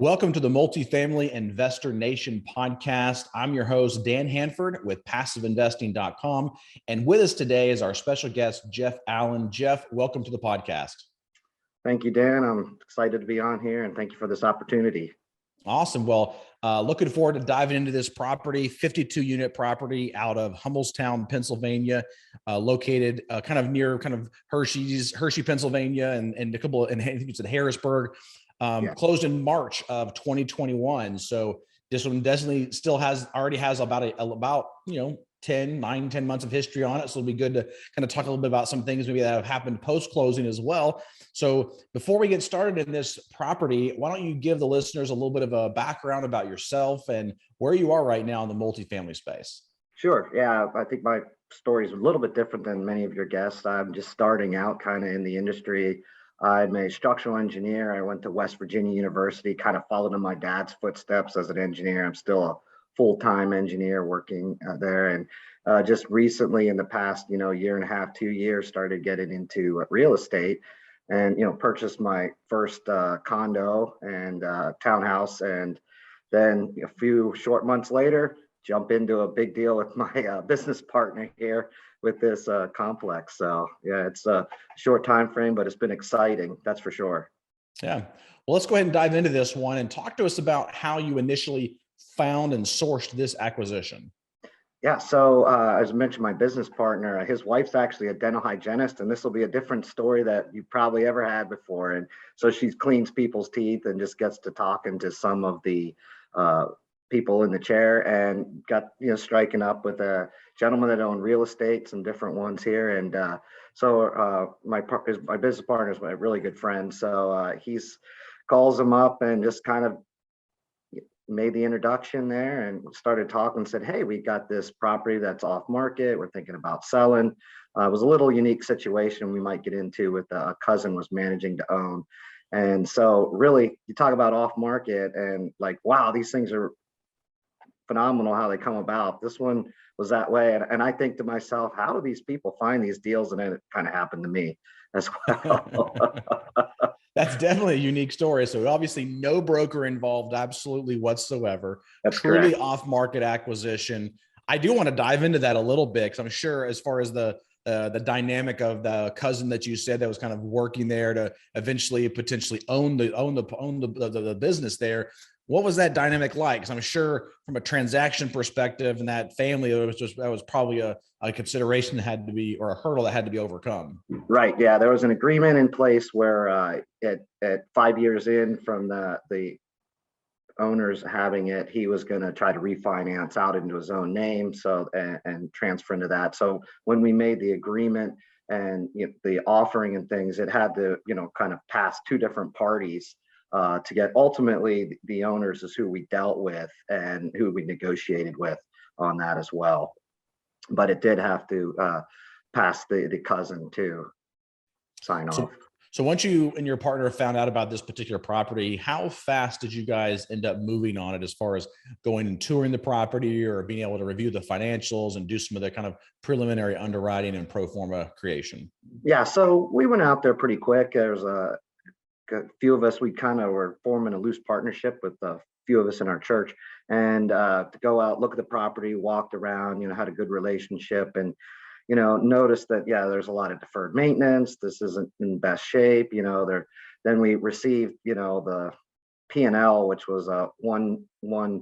Welcome to the Multifamily Investor Nation podcast. I'm your host, Dan Hanford with PassiveInvesting.com. And with us today is our special guest, Jeff Allen. Jeff, welcome to the podcast. Thank you, Dan. I'm excited to be on here and thank you for this opportunity. Awesome. Well, looking forward to diving into this property, 52-unit property out of Hummelstown, Pennsylvania, located kind of near Hershey, Pennsylvania, and a couple, and I think it's at Harrisburg. Closed in March of 2021. So this one definitely still already has about 10 months of history on it. So it'll be good to kind of talk a little bit about some things maybe that have happened post-closing as well. So before we get started in this property, why don't you give the listeners a little bit of a background about yourself and where you are right now in the multifamily space? Sure. Yeah, I think my story is a little bit different than many of your guests. I'm just starting out kind of in the industry. I'm a structural engineer. I went to West Virginia University, kind of followed in my dad's footsteps as an engineer. I'm still a full-time engineer working there. And just recently in the past, year and a half, 2 years, started getting into real estate and, purchased my first condo and townhouse. And then a few short months later, jump into a big deal with my business partner here with this complex. So yeah, it's a short time frame, but it's been exciting. That's for sure. Yeah. Well, let's go ahead and dive into this one and talk to us about how you initially found and sourced this acquisition. Yeah. So as I mentioned, my business partner, his wife's actually a dental hygienist, and this will be a different story that you probably ever had before. And so she cleans people's teeth and just gets to talking to some of the people in the chair, and got striking up with a gentleman that owned real estate, some different ones here. And so my business partner is my really good friend. So he's calls him up and just kind of made the introduction there and started talking, said, hey, we got this property that's off market. We're thinking about selling. It was a little unique situation we might get into with a cousin was managing to own. And so really you talk about off market and like, wow, these things are phenomenal how they come about. This one was that way. And I think to myself, how do these people find these deals? And then it kind of happened to me as well. That's definitely a unique story. So obviously no broker involved absolutely whatsoever. That's truly correct. Off-market acquisition. I do want to dive into that a little bit because I'm sure as far as the dynamic of the cousin that you said that was kind of working there to eventually potentially own the business there. What was that dynamic like? Because I'm sure from a transaction perspective and that family, that was probably a consideration that had to be, or a hurdle that had to be overcome. Right. Yeah. There was an agreement in place where at 5 years in from the owners having it, he was going to try to refinance out into his own name. So, and transfer into that. So when we made the agreement and the offering and things, it had to, kind of pass two different parties. To get ultimately the owners is who we dealt with and who we negotiated with on that as well. But it did have to pass the cousin to sign off. So once you and your partner found out about this particular property, how fast did you guys end up moving on it as far as going and touring the property or being able to review the financials and do some of the kind of preliminary underwriting and pro forma creation? Yeah, so we went out there pretty quick. There's a few of us, we kind of were forming a loose partnership with a few of us in our church, and to go out, look at the property, walked around, had a good relationship, and noticed that there's a lot of deferred maintenance. This isn't in best shape. Then we received the P&L, which was a one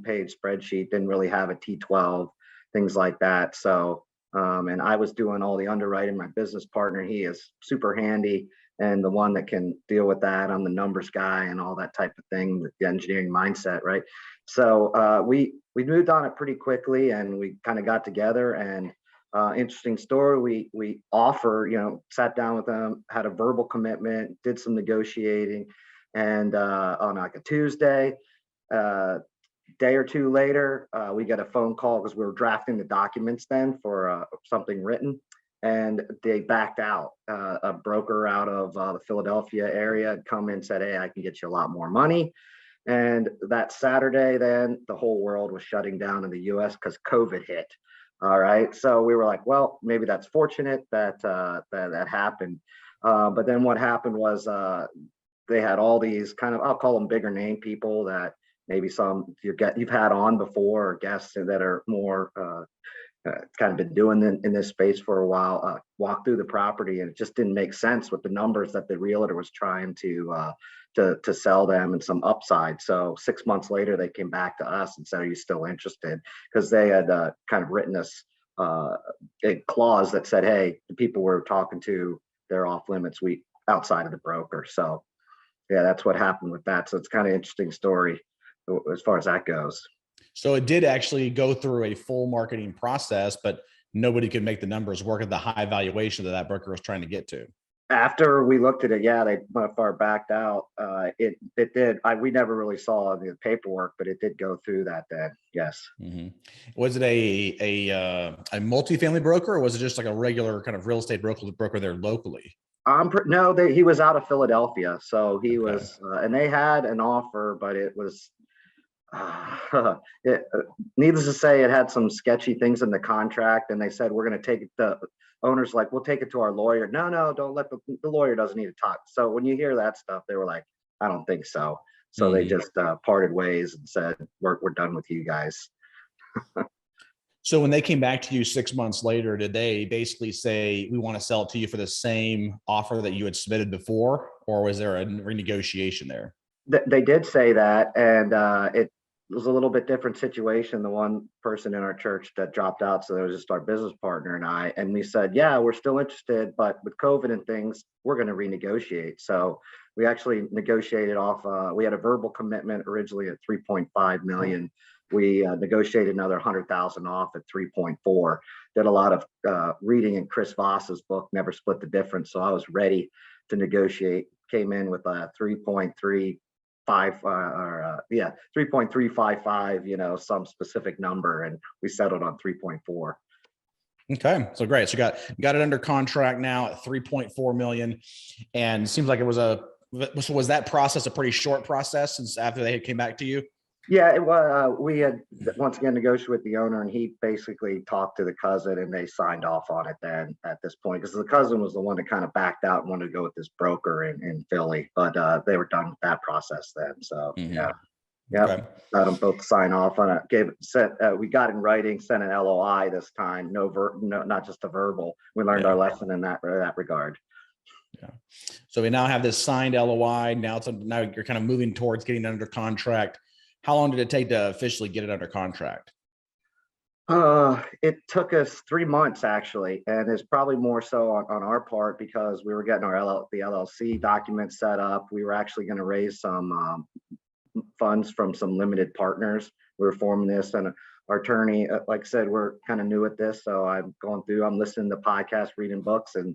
page spreadsheet, didn't really have a T12, things like that. So and I was doing all the underwriting. My business partner, he is super handy and the one that can deal with that. I'm the numbers guy and all that type of thing, the engineering mindset, right? So we moved on it pretty quickly, and we kind of got together. And interesting story, we sat down with them, had a verbal commitment, did some negotiating, and on like a Tuesday, day or two later, we got a phone call because we were drafting the documents then for something written. And they backed out. A broker out of the Philadelphia area had come in and said, hey, I can get you a lot more money. And that Saturday, then the whole world was shutting down in the US because COVID hit. All right. So we were like, well, maybe that's fortunate that that happened. But then what happened was they had all these kind of, I'll call them bigger name people that maybe some you've had on before, or guests that are more kind of been doing in this space for a while, walk through the property, and it just didn't make sense with the numbers that the realtor was trying to sell them and some upside. So 6 months later, they came back to us and said, "Are you still interested?" Because they had kind of written us a clause that said, "Hey, the people we're talking to, they're off limits. We outside of the broker." So yeah, that's what happened with that. So it's kind of interesting story as far as that goes. So it did actually go through a full marketing process, but nobody could make the numbers work at the high valuation that broker was trying to get to. After we looked at it, yeah, they far backed out. It did. We never really saw the paperwork, but it did go through that. Then yes. Mm-hmm. Was it a multifamily broker, or was it just like a regular kind of real estate broker there locally? No, he was out of Philadelphia, so he was, and they had an offer, but it was. Needless to say, it had some sketchy things in the contract, and they said we're going to take it. The owner's like, we'll take it to our lawyer. No, don't let the lawyer doesn't need to talk. So when you hear that stuff, they were like, I don't think so. So they just parted ways and said, we're done with you guys. So when they came back to you 6 months later, did they basically say, we want to sell it to you for the same offer that you had submitted before, or was there a renegotiation there? They did say that, and it was a little bit different situation. The one person in our church that dropped out, so it was just our business partner and I, and we said, yeah, we're still interested, but with COVID and things, we're going to renegotiate. So we actually negotiated off. We had a verbal commitment originally at 3.5 million. We negotiated another 100,000 off at 3.4. Did a lot of reading in Chris Voss's book, Never Split the Difference. So I was ready to negotiate. Came in with a 3.35, 3.355, some specific number, and we settled on 3.4. Okay, so great. So you got it under contract now at 3.4 million, and it seems like it was was that process a pretty short process since after they came back to you? Yeah, it was. We had once again negotiated with the owner, and he basically talked to the cousin, and they signed off on it then at this point, because the cousin was the one that kind of backed out and wanted to go with this broker in Philly, but they were done with that process then. So yeah, Okay. Got them both to sign off on it. We got in writing, sent an LOI this time. No, not just a verbal. We learned our lesson in that regard. Yeah. So we now have this signed LOI. Now you're kind of moving towards getting under contract. How long did it take to officially get it under contract? It took us 3 months actually, and it's probably more so on our part because we were getting the LLC documents set up. We were actually going to raise some funds from some limited partners. We were forming this, and our attorney, like I said, we're kind of new at this, so I'm listening to podcasts, reading books, and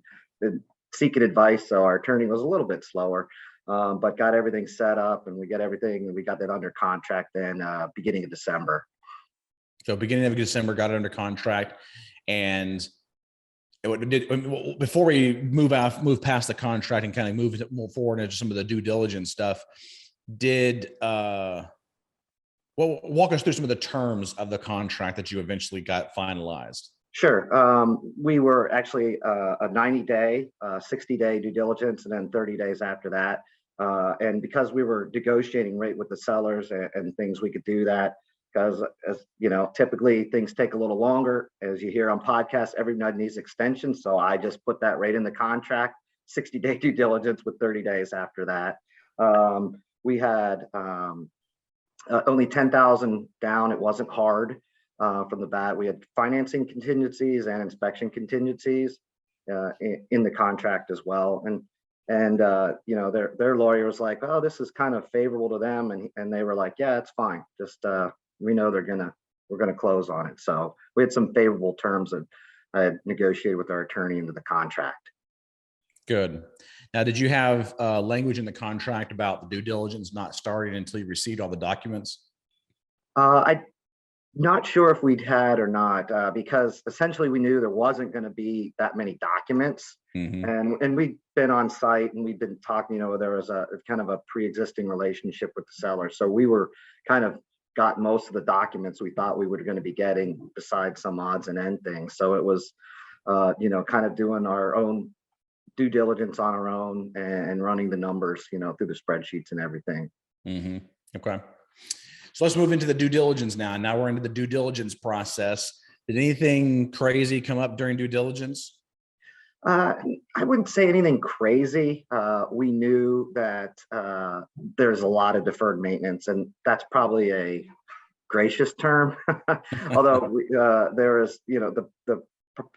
seeking advice. So our attorney was a little bit slower. But got everything set up, and we got that under contract then beginning of December. So beginning of December, got it under contract. And before we move past the contract and kind of move forward into some of the due diligence stuff, walk us through some of the terms of the contract that you eventually got finalized. Sure. We were actually a 90-day, 60-day due diligence, and then 30 days after that. And because we were negotiating rate with the sellers and things, we could do that because, as you know, typically things take a little longer. As you hear on podcasts, everybody needs extensions. So I just put that right in the contract, 60-day due diligence with 30 days after that. We had only 10,000 down. It wasn't hard from the bat. We had financing contingencies and inspection contingencies in the contract as well. And their lawyer was like, oh, this is kind of favorable to them, and they were like, yeah, it's fine, just we know we're gonna close on it. So we had some favorable terms that I had negotiated with our attorney into the contract. Good. Now, did you have language in the contract about the due diligence not starting until you received all the documents? I'm not sure if we'd had or not, because essentially we knew there wasn't going to be that many documents. And we'd been on site and we'd been talking, there was a kind of a pre-existing relationship with the seller. So we were kind of got most of the documents we thought we were going to be getting, besides some odds and end things. So it was, kind of doing our own due diligence on our own and running the numbers, through the spreadsheets and everything. Mm-hmm. Okay. So let's move into the due diligence now. Now we're into the due diligence process. Did anything crazy come up during due diligence? I wouldn't say anything crazy. We knew that there's a lot of deferred maintenance, and that's probably a gracious term. Although there is, the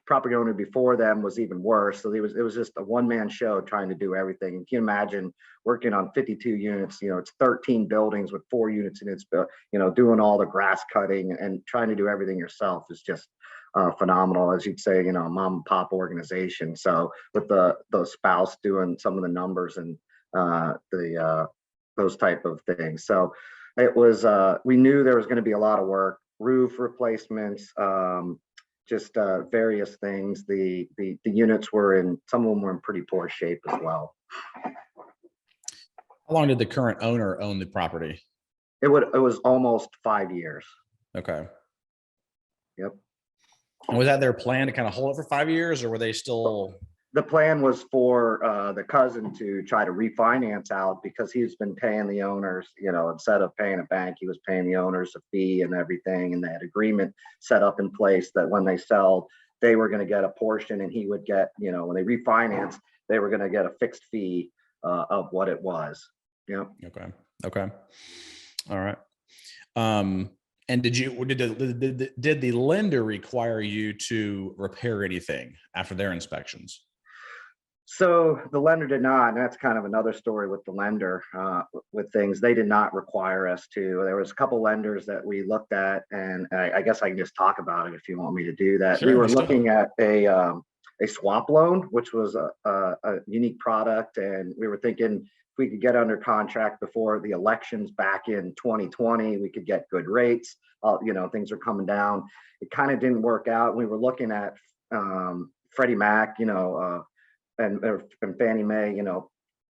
property owner before them was even worse. So it was just a one-man show trying to do everything. And can you imagine working on 52 units? It's 13 buildings with 4 units in its, doing all the grass cutting and trying to do everything yourself is just phenomenal, as you'd say, a mom and pop organization. So with the spouse doing some of the numbers and those type of things. So it was, we knew there was going to be a lot of work, roof replacements, just various things. The units were some of them were in pretty poor shape as well. How long did the current owner own the property? It was almost 5 years. Okay. Yep. And was that their plan to kind of hold it for 5 years, or were they still? The plan was for the cousin to try to refinance out because he's been paying the owners, instead of paying a bank, he was paying the owners a fee and everything. And that agreement set up in place that when they sell, they were going to get a portion and he would get, when they refinance, they were going to get a fixed fee of what it was. Yeah. Okay. All right. And did the lender require you to repair anything after their inspections? So the lender did not, and that's kind of another story with the lender with things. They did not require us to. There was a couple lenders that we looked at, and I guess I can just talk about it if you want me to do that. Sure, we were looking at a swap loan, which was a unique product, and we were thinking if we could get under contract before the elections back in 2020, we could get good rates. Things are coming down. It kind of didn't work out. We were looking at Freddie Mac, and Fannie Mae,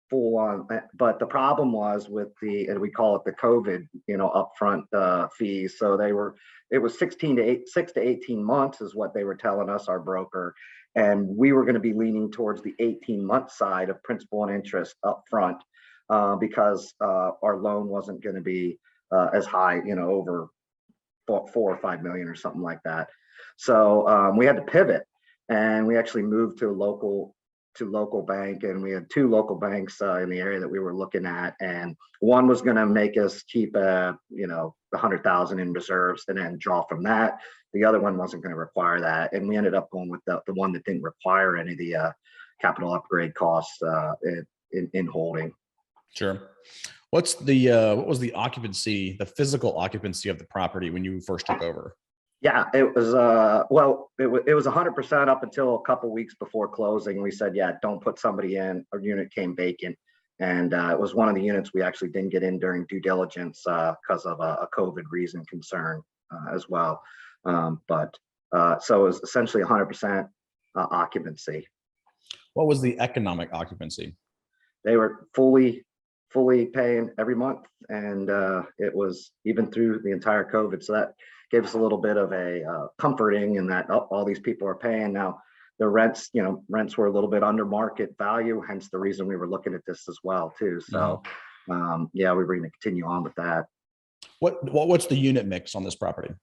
full on. But the problem was with and we call it the COVID, upfront fees. So it was 6 to 18 months is what they were telling us, our broker. And we were going to be leaning towards the 18-month side of principal and interest upfront because our loan wasn't going to be as high, over 4 or 5 million or something like that. So we had to pivot, and we actually moved to local bank, and we had 2 local banks in the area that we were looking at, and one was going to make us keep the 100,000 in reserves and then draw from that. The other one wasn't going to require that, and we ended up going with the one that didn't require any of the capital upgrade costs in holding. Sure. What was the occupancy, the physical occupancy of the property when you first took over? Yeah, it was it was 100% up until a couple weeks before closing. We said, yeah, don't put somebody in. Our unit came vacant, and it was one of the units we actually didn't get in during due diligence because of a COVID reason concern as well. So it was essentially 100% occupancy. What was the economic occupancy? They were fully paying every month, and it was even through the entire COVID. So that gave us a little bit of a comforting in that all these people are paying. Now the rents were a little bit under market value, hence the reason we were looking at this as well too. So yeah, we were going to continue on with that. What's the unit mix on this property?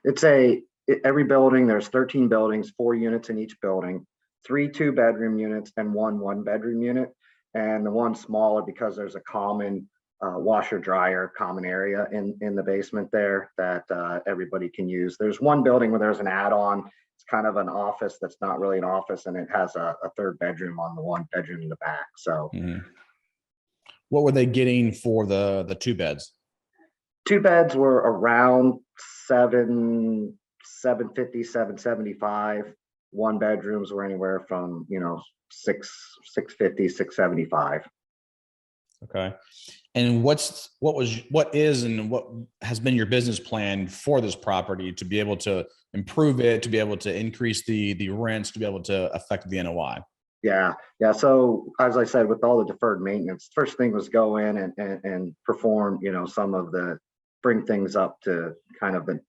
It's every building, there's 13 buildings, 4 units in each building, 3 2-bedroom units and 1 1-bedroom unit. And the one smaller because there's a common washer dryer common area in the basement there that everybody can use. There's one building where there's an add-on. It's kind of an office that's not really an office, and it has a 3rd bedroom on the 1 bedroom in the back. So what were they getting for the 2 beds? 2 beds were around 750, 775. 1 bedrooms were anywhere from 650, 675. Okay. And what is and what has been your business plan for this property to be able to improve it, to be able to increase the rents, to be able to affect the NOI? Yeah. So as I said, with all the deferred maintenance, first thing was go in and perform, some of bring things up to kind of the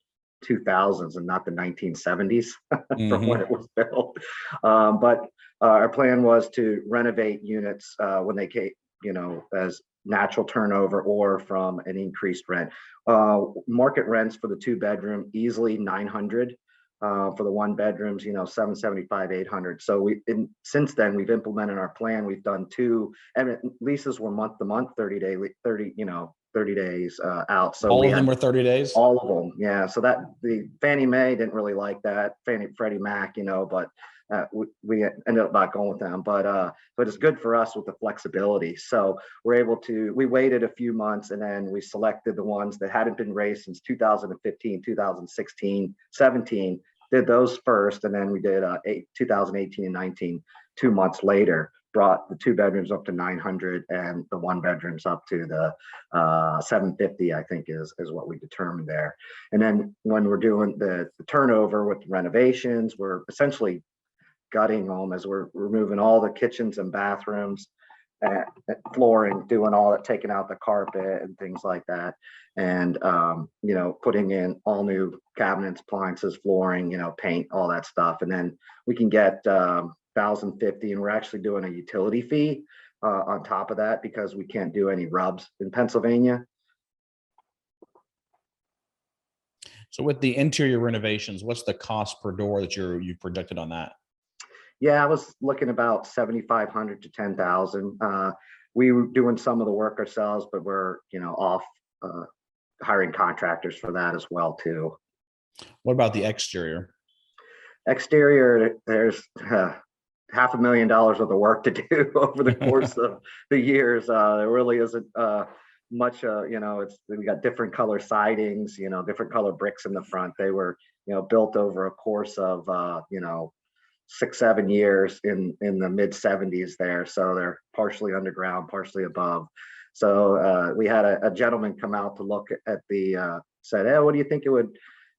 2000s and not the 1970s from when Hmm. it was built. But our plan was to renovate units when they came, as natural turnover or from an increased rent. Market rents for the 2 bedroom easily 900. For the 1 bedrooms, 775, 800. So since then we've implemented our plan. We've done 2, and leases were month to month, 30 days out. So All we of them had were 30 days. all of them. Yeah. So that the Fannie Mae didn't really like that. Freddie Mac, but we ended up not going with them. But it's good for us with the flexibility. So we waited a few months, and then we selected the ones that hadn't been raised since 2015, 2016, 17, did those first. And then we did 2018 and 19, 2 months later, brought the 2 bedrooms up to 900 and the 1 bedrooms up to the 750, I think is what we determined there. And then when we're doing the turnover with the renovations, we're essentially gutting them as we're removing all the kitchens and bathrooms, and flooring, doing all that, taking out the carpet and things like that. And, putting in all new cabinets, appliances, flooring, paint, all that stuff. And then we can get 1,050, and we're actually doing a utility fee on top of that because we can't do any rubs in Pennsylvania. So with the interior renovations, what's the cost per door that you've projected on that? Yeah, I was looking about 7,500 to 10,000. We were doing some of the work ourselves, but we're off hiring contractors for that as well too. What about the exterior? Exterior, there's $500,000 worth of work to do over the course of the years. There really isn't much. We got different color sidings, different color bricks in the front. They were built over a course of 6-7 years in the mid 70s there. So they're partially underground, partially above. So we had a gentleman come out to look at said, hey, what do you think it would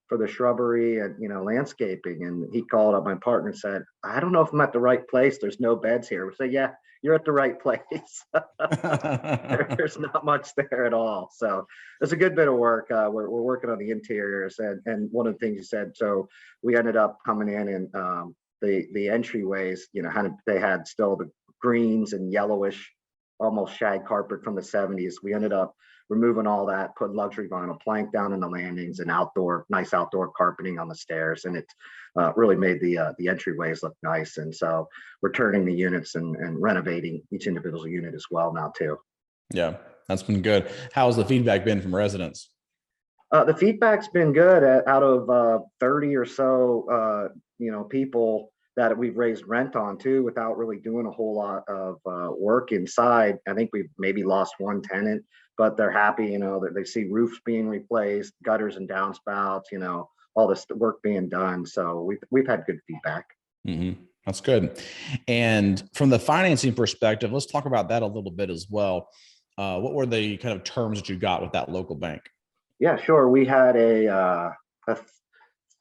for the shrubbery and landscaping? And he called up my partner and said, I don't know if I'm at the right place. There's no beds here. We said, yeah, you're at the right place. There's not much there at all. So it's a good bit of work. We're working on the interiors, and one of the things you said, so we ended up coming in and the entryways, they had still the greens and yellowish, almost shag carpet from the 70s. We ended up removing all that, put luxury vinyl plank down in the landings and nice outdoor carpeting on the stairs. And it really made the entryways look nice. And so we're turning the units and renovating each individual unit as well now too. Yeah, that's been good. How's the feedback been from residents? The feedback's been good. Out of 30 or so, people that we've raised rent on too, without really doing a whole lot of work inside. I think we've maybe lost one tenant, but they're happy, that they see roofs being replaced, gutters and downspouts, all this work being done. So we've had good feedback. Mm-hmm. That's good. And from the financing perspective, let's talk about that a little bit as well. What were the kind of terms that you got with that local bank? Yeah, sure. We had a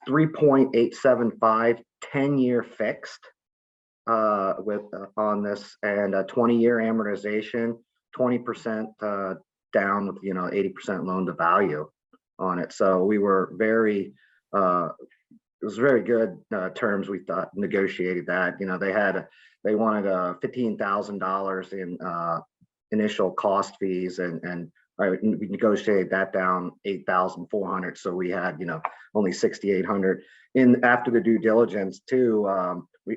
3.875 10-year fixed on this, and a 20-year amortization, 20% down with 80% loan to value on it. So we were it was very good terms. We thought negotiated that. They wanted $15,000 in initial cost fees, and we negotiated that down 8,400. So we had only 6,800. After the due diligence too,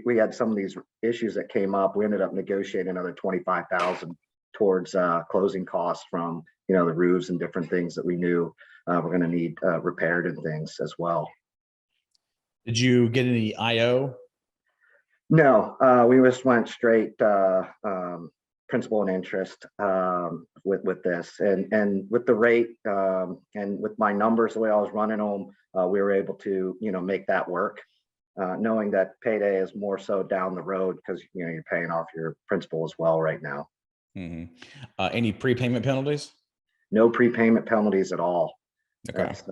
we had some of these issues that came up. We ended up negotiating another 25,000 towards closing costs from the roofs and different things that we knew we're going to need repaired and things as well. Did you get any IO? No, we just went straight principal and interest with this, and with the rate and with my numbers, the way I was running them, we were able to make that work, knowing that payday is more so down the road because you're paying off your principal as well right now. Mm-hmm. Any prepayment penalties? No prepayment penalties at all. Okay. That's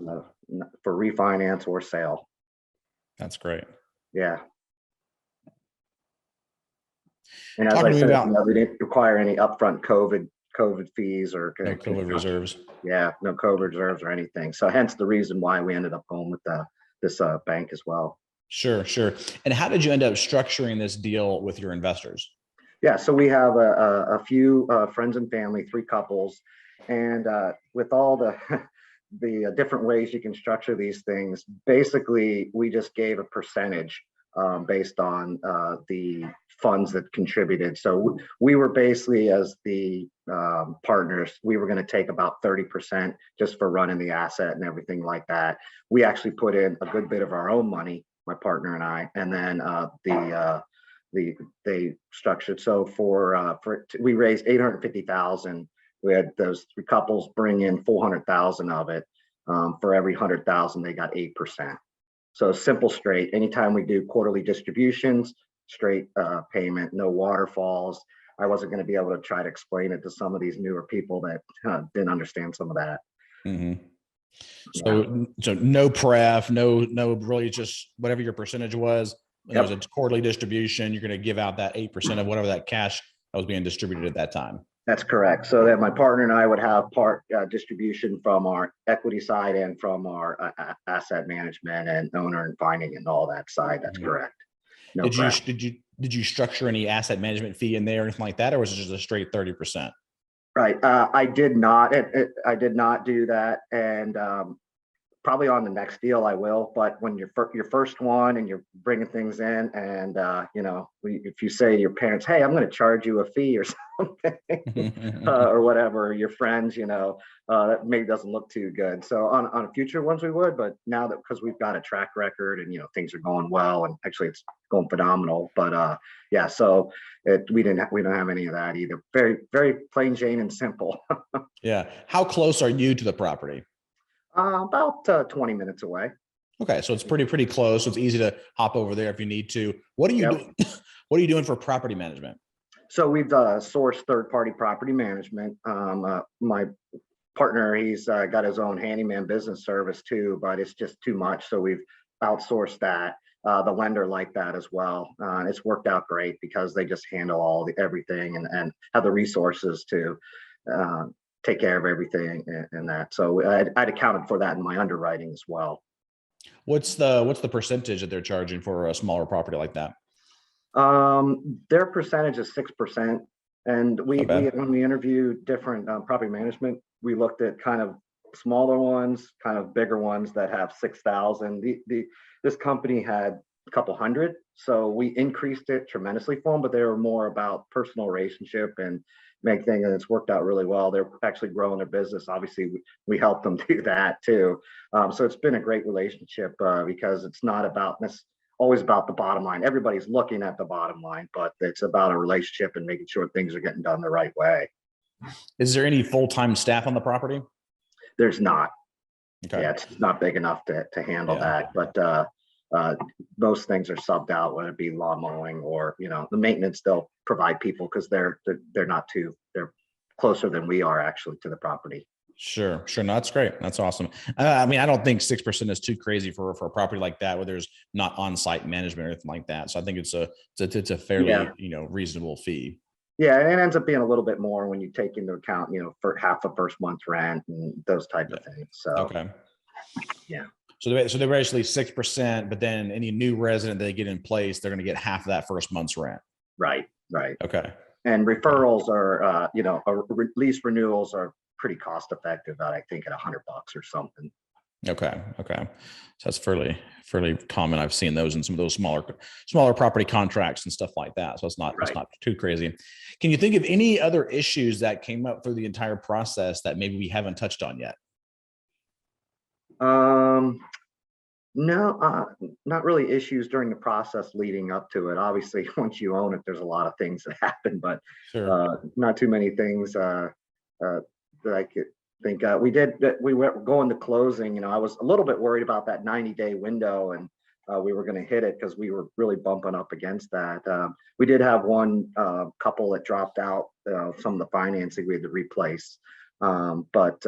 for refinance or sale. That's great. Yeah. And as I said, we didn't require any upfront COVID COVID fees or No COVID reserves. yeah, no COVID reserves or anything. So hence the reason why we ended up going with this bank as well. Sure, sure. And how did you end up structuring this deal with your investors? Yeah, so we have a few friends and family, three couples, and with all the the different ways you can structure these things, basically we just gave a percentage based on the funds that contributed. So we were basically, as the partners, we were going to take about 30% just for running the asset and everything like that. We actually put in a good bit of our own money, my partner and I, and then they structured. So for we raised 850,000. We had those three couples bring in 400,000 of it. For every 100,000, they got 8%. So simple, straight. Anytime we do quarterly distributions, straight payment, no waterfalls. I wasn't going to be able to try to explain it to some of these newer people that didn't understand some of that. Mm-hmm. So no pref, no, really just whatever your percentage was. When Yep. There was a quarterly distribution, you're going to give out that 8% of whatever that cash that was being distributed at that time. That's correct. So that my partner and I would have part distribution from our equity side and from our asset management and owner and finding and all that side. That's correct. No Did you structure any asset management fee in there or anything like that, or was it just a straight 30%? Right. I did not. I did not do that, and probably on the next deal I will. But when your first one and you're bringing things in, and if you say to your parents, "Hey, I'm going to charge you a fee or something," or whatever, your friends, that maybe doesn't look too good. So on future ones we would, but now that because we've got a track record and things are going well, and actually it's going phenomenal. But yeah, so we don't have any of that either. Very very plain Jane and simple. Yeah. How close are you to the property? About 20 minutes away. Okay, so it's pretty close. So it's easy to hop over there if you need to. What are you doing? What are you doing for property management? So we've sourced third-party property management. My partner, he's got his own handyman business service too, but it's just too much. So we've outsourced that. The lender like that as well. It's worked out great because they just handle everything and have the resources to take care of everything and that. So I'd accounted for that in my underwriting as well. What's the percentage that they're charging for a smaller property like that? Their percentage is 6%. And when we interviewed different property management, we looked at kind of smaller ones, kind of bigger ones that have 6,000. This company had a couple hundred, so we increased it tremendously for them, but they were more about personal relationship and make things, and it's worked out really well. They're actually growing their business. Obviously, we helped them do that too. So it's been a great relationship because it's not always about the bottom line. Everybody's looking at the bottom line, but it's about a relationship and making sure things are getting done the right way. Is there any full-time staff on the property? There's not. Okay. Yeah, it's not big enough to handle that. But most things are subbed out, whether it be lawn mowing or the maintenance. They'll provide people because they're closer than we are actually to the property. Sure. No, that's great. That's awesome. I mean, I don't think 6% is too crazy for a property like that where there's not on-site management or anything like that. So I think it's a fairly reasonable fee. Yeah, and it ends up being a little bit more when you take into account for half the first month's rent and those type of things. So okay. Yeah. So they're basically 6%, but then any new resident they get in place, they're going to get half of that first month's rent. Right. Okay. And referrals are, lease renewals are pretty cost effective. I think at $100 or something. Okay. So that's fairly common. I've seen those in some of those smaller property contracts and stuff like that. So it's not too crazy. Can you think of any other issues that came up through the entire process that maybe we haven't touched on yet? No, not really issues during the process leading up to it. Obviously, once you own it, there's a lot of things that happen, but not too many things that I could think. We were going to closing. I was a little bit worried about that 90-day window, and we were going to hit it because we were really bumping up against that. We did have one couple that dropped out. Some of the financing we had to replace, but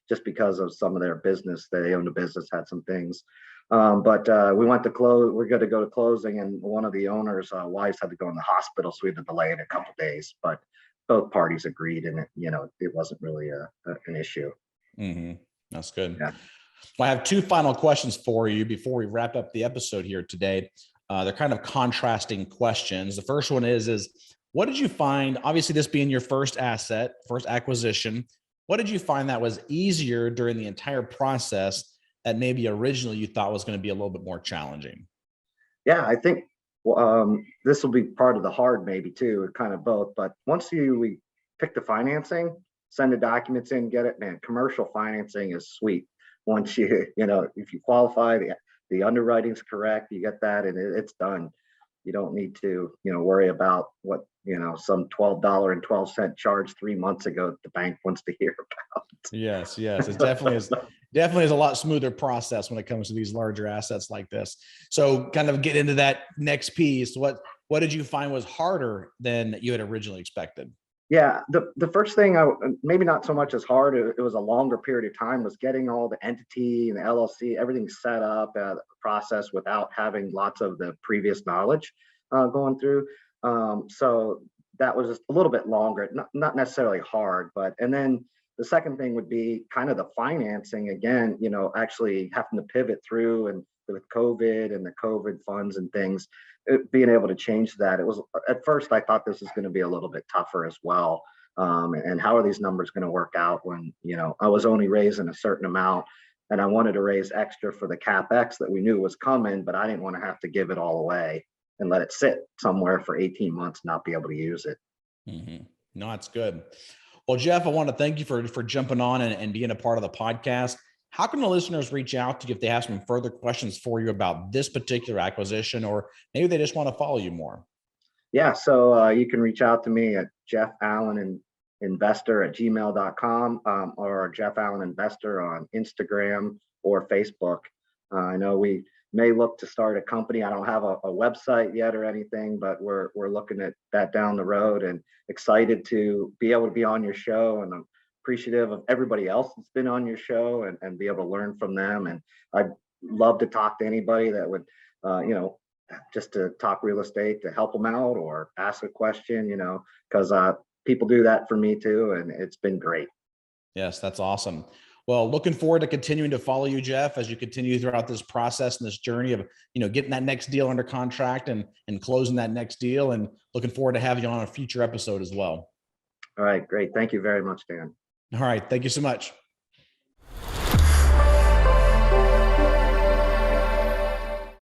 just because of some of their business, they owned a business, had some things. But we went to close. We're going to go to closing, and one of the owners' wives had to go in the hospital, so we had to delay it a couple days. But both parties agreed, and it wasn't really an issue. That's good. Yeah. Well, I have two final questions for you before we wrap up the episode here today. They're kind of contrasting questions. The first one is what did you find, obviously this being your first asset, first acquisition, what did you find that was easier during the entire process that maybe originally you thought was going to be a little bit more challenging? Yeah, I think this will be part of the hard maybe too, kind of both. But once we pick the financing, send the documents in, get it, man, commercial financing is sweet. Once if you qualify, the underwriting's correct, you get that, and it's done. You don't need to, worry about what, some $12.12 charge 3 months ago that the bank wants to hear about. Yes. It definitely is a lot smoother process when it comes to these larger assets like this. So kind of get into that next piece. What did you find was harder than you had originally expected? Yeah, the first thing, maybe not so much as hard, it was a longer period of time, was getting all the entity and the LLC, everything set up, process without having lots of the previous knowledge going through. So that was just a little bit longer, not necessarily hard, and then the second thing would be kind of the financing again, actually having to pivot through, and with COVID and the COVID funds and things, being able to change that. It was, at first I thought this was going to be a little bit tougher as well. And how are these numbers going to work out when, I was only raising a certain amount, and I wanted to raise extra for the CapEx that we knew was coming, but I didn't want to have to give it all away and let it sit somewhere for 18 months, and not be able to use it. No, it's good. Well, Jeff, I want to thank you for jumping on and being a part of the podcast. How can the listeners reach out to you if they have some further questions for you about this particular acquisition, or maybe they just want to follow you more? Yeah, so you can reach out to me at jeffalleninvestor@gmail.com, or Jeff Allen Investor on Instagram or Facebook. I know we may look to start a company. I don't have a website yet or anything, but we're looking at that down the road, and excited to be able to be on your show. And I'm appreciative of everybody else that's been on your show, and be able to learn from them. And I'd love to talk to anybody that would, just to talk real estate, to help them out or ask a question, because people do that for me too. And it's been great. Yes, that's awesome. Well, looking forward to continuing to follow you, Jeff, as you continue throughout this process and this journey of, getting that next deal under contract and closing that next deal, and looking forward to having you on a future episode as well. All right, great. Thank you very much, Dan. All right. Thank you so much.